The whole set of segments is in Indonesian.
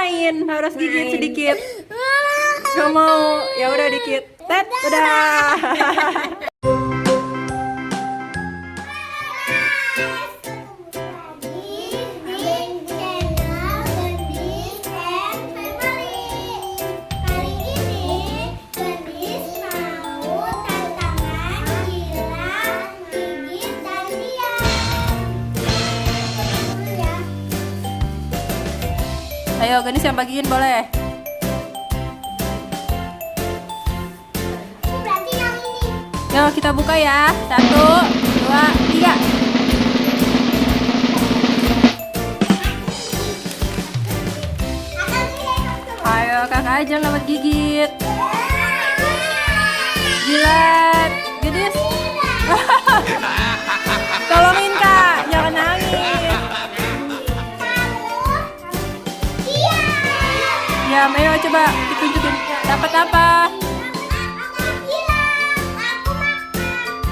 main, harus gigit sedikit. Gak mau, ya udah dikit. Tet, udah. Ayo, Gendis yang bagiin boleh. Yuk kita buka ya. 1, 2, 3. Ayo kakak aja dapat gigit. Jilat. Gendis. Tolongin kak, jangan nangis. Ya, ayo coba ditunjukin. Dapat apa?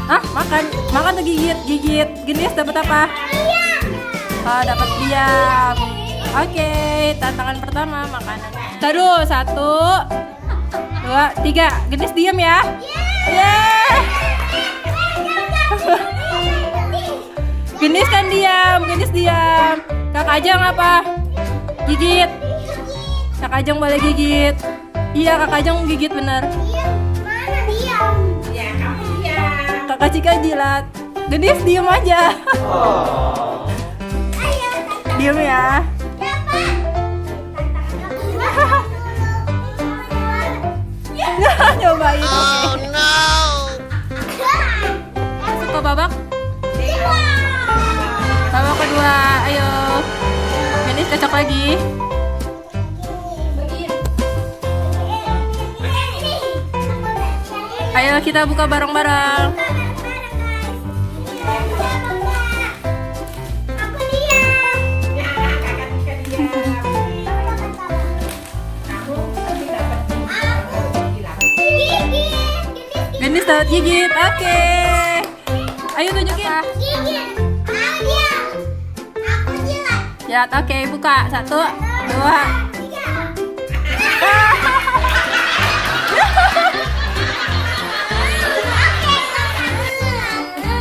Ah, makan. Makan tuh gigit. Gendis dapat apa? Oh, dapat diam. Oke, tantangan pertama makanan. Taruh 1, 2, 3. Gendis diam ya. Yeah. Gendis kan diam. Kakak Ajeng apa? Gigit. Kakak Ajeng boleh gigit. Iya, Kakak Ajeng gigit bener. Mana diam? Ya, kamu diam. Kakak Cika jilat. Gendis diem aja. Diem ya. Nyobain. Oh no. Masuk ke babak. Babak kedua, ayo. Gendis cocok lagi. Ayo kita buka bareng-bareng. Gendis dapat gigit. Oke. Ayo tunjukin. Ya, oke, buka. 1, 2.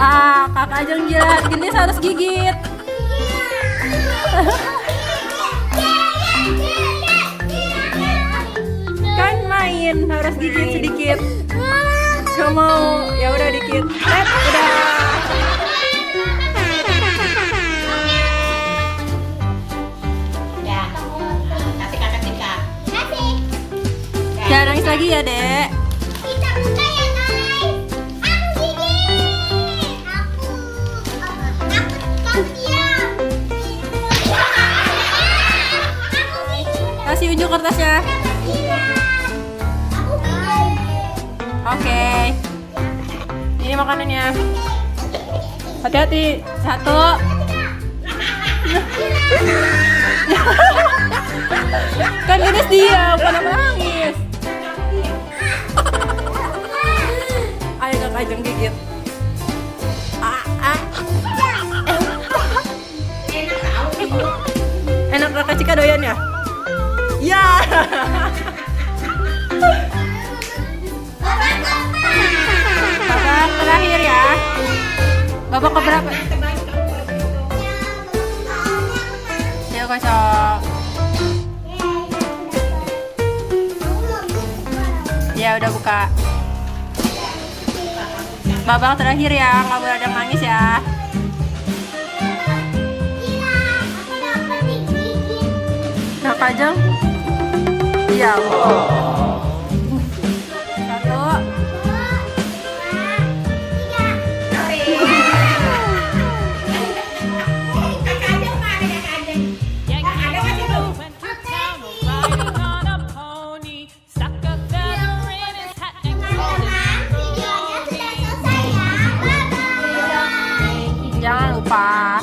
Ah, kakak Ajeng jilat. Gendis harus gigit. Kan main, harus gigit sedikit. Gak mau, ya udah dikit. Tet, udah. Ya, kasih kakak Cika. Kasih. Jangan nangis lagi ya, Dek. Kita buka ya guys. Aku gigit. Aku diam. Kasih unjuk kertasnya. Oke. Ini makanannya. Hati-hati. 1. Kan Gendis diam, kenapa nangis? Ayo kakak Ajeng gigit. Enak kakak Cika doyan ya? Ya. Babak terakhir ya. Babak keberapa? Ayo kocok. Ya udah buka. Babak terakhir ya, nggak boleh ada yang nangis ya. Kakak Ajeng. Iya. 1. Jangan lupa